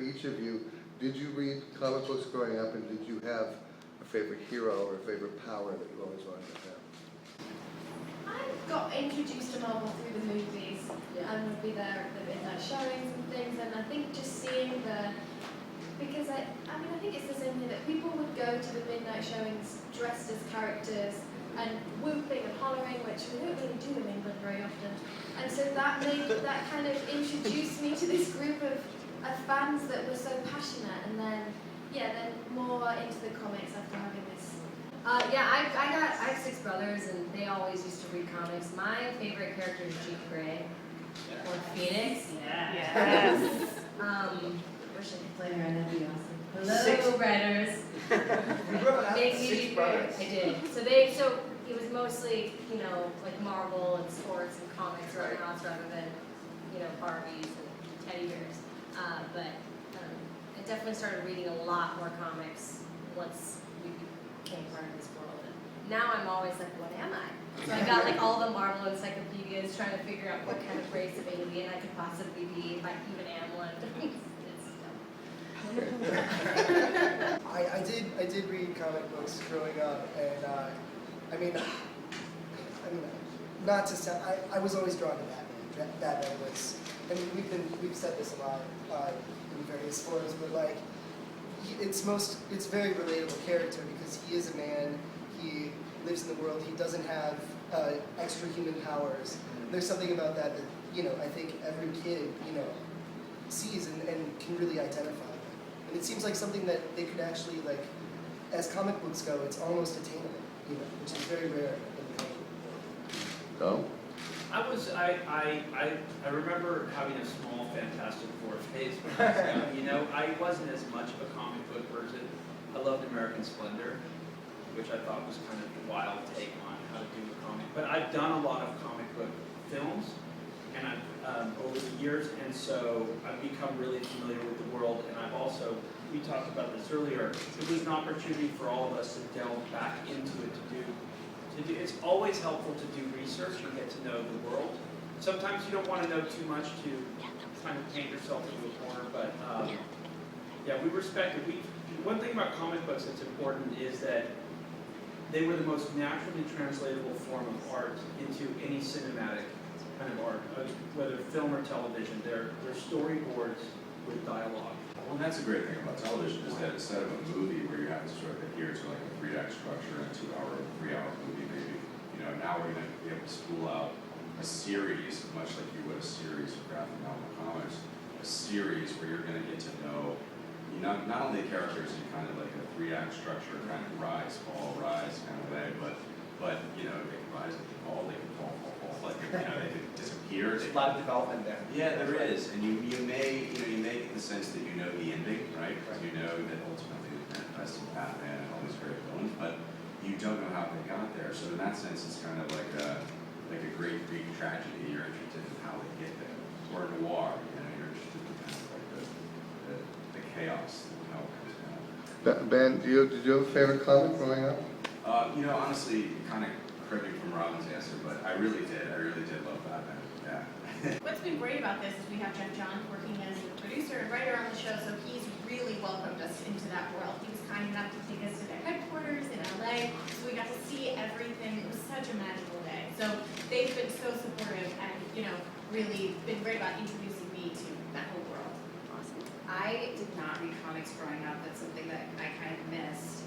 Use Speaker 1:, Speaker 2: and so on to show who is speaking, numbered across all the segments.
Speaker 1: each of you, did you read comic books growing up, and did you have a favorite hero or a favorite power that you always wanted to have?
Speaker 2: I got introduced to Marvel through the movies, and would be there at the midnight showings and things, and I think just seeing because I think it's the same thing that people would go to the midnight showings dressed as characters and whooping and hollering, which we don't really do in England very often. And so that kind of introduced me to this group of fans that were so passionate, and then more into the comics after having this.
Speaker 3: I have 6 brothers, and they always used to read comics. My favorite character is Jean Grey, or Phoenix.
Speaker 4: Yes.
Speaker 3: Wish I could play her, that'd be awesome. Hello,
Speaker 4: 6
Speaker 3: writers.
Speaker 4: You grew up with 6 brothers.
Speaker 3: I did. So it was mostly, like Marvel and sports and comics or whatnot, rather than, Barbies and teddy bears. But I definitely started reading a lot more comics once we became part of this world. And now I'm always like, what am I? So I got like all the Marvel encyclopedias trying to figure out what kind of race of alien I could possibly be, if I even am one.
Speaker 5: I did read comic books growing up, and not to sound, I was always drawn to Batman. Batman was, we've said this a lot in various forums, but like it's very relatable character because he is a man. He lives in the world. He doesn't have extra human powers. There's something about that I think every kid sees and can really identify with. And it seems like something that they could actually, like, as comic books go, it's almost attainable, which is very rare in the comic book world.
Speaker 1: Go.
Speaker 6: I remember having a small Fantastic Four phase when I was young. I wasn't as much of a comic book person. I loved American Splendor, which I thought was kind of a wild take on how to do a comic. But I've done a lot of comic book films, and over the years, and so I've become really familiar with the world. And I've also, we talked about this earlier, it was an opportunity for all of us to delve back into it it's always helpful to do research and get to know the world. Sometimes you don't want to know too much to kind of paint yourself into a corner, but we respect it. One thing about comic books that's important is that they were the most naturally translatable form of art into any cinematic kind of art, whether film or television. They're storyboards with dialogue.
Speaker 7: Well, and that's a great thing about television is that instead of a movie where you have to sort of adhere to like a 3-act structure and a 3-hour movie maybe, now we're going to be able to spool out a series, much like you would a series of graphic novel comics, a series where you're going to get to know not only the characters in kind of like a 3-act structure, kind of rise, fall, rise kind of way, but they can rise, they can fall, they can fall, like they can disappear.
Speaker 4: There's a lot of development there.
Speaker 7: Yeah, there is, and you may get the sense that you know the ending, right? Because you know that ultimately it manifests in Batman and all these great villains, but you don't know how they got there. So in that sense, it's kind of like a great Greek tragedy. You're interested in how they get there, or noir. You're interested in kind of like the chaos and how it comes down.
Speaker 1: Ben, did you have a favorite comic growing up?
Speaker 7: Honestly, kind of cribbing from Robin's answer, but I really did love Batman. Yeah.
Speaker 8: What's been great about this is we have Jeff Johns working as a producer and writer on the show, so he's really welcomed us into that world. He was kind enough to take us to their headquarters in LA, so we got to see everything. It was such a magical day. So they've been so supportive and, really been great about introducing me to that whole world.
Speaker 3: Awesome.
Speaker 9: I did not read comics growing up. That's something that I kind of missed.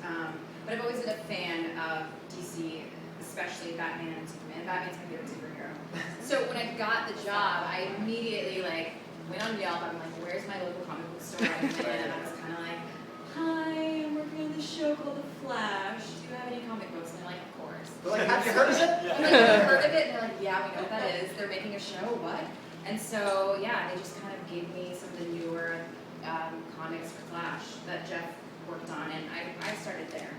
Speaker 9: But I've always been a fan of DC, especially Batman and Superman. Batman's my favorite superhero. So when I got the job, I immediately went on Yelp. I'm like, where's my local comic book store? And I was kind of like, hi, I'm working on this show called The Flash. Do you have any comic books? And they're like, of course.
Speaker 4: They're like, have you heard of it?
Speaker 9: I'm like, have you heard of it? And they're like, yeah, we know what that is. They're making a show. What? And so, they just kind of gave me some of the newer comics for Flash that Jeff worked on, and I started there.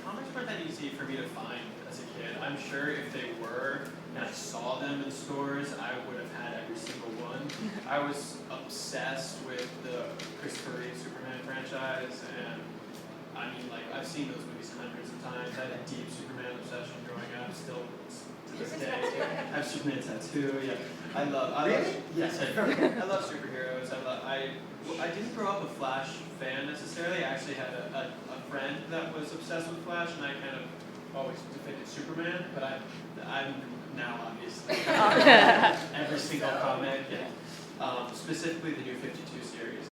Speaker 10: Comics weren't that easy for me to find as a kid. I'm sure if they were, and I saw them in stores, I would have had every single one. I was obsessed with the Christopher Reeve Superman franchise, and I've seen those movies hundreds of times. I had a deep Superman obsession growing up, still to this day. I have Superman tattoo. Yeah, I love.
Speaker 4: Really?
Speaker 10: Yes, I love superheroes. I didn't grow up a Flash fan necessarily. I actually had a friend that was obsessed with Flash, and I kind of always defended Superman. But I'm now obviously every single comic, yeah. Specifically the new 52 series.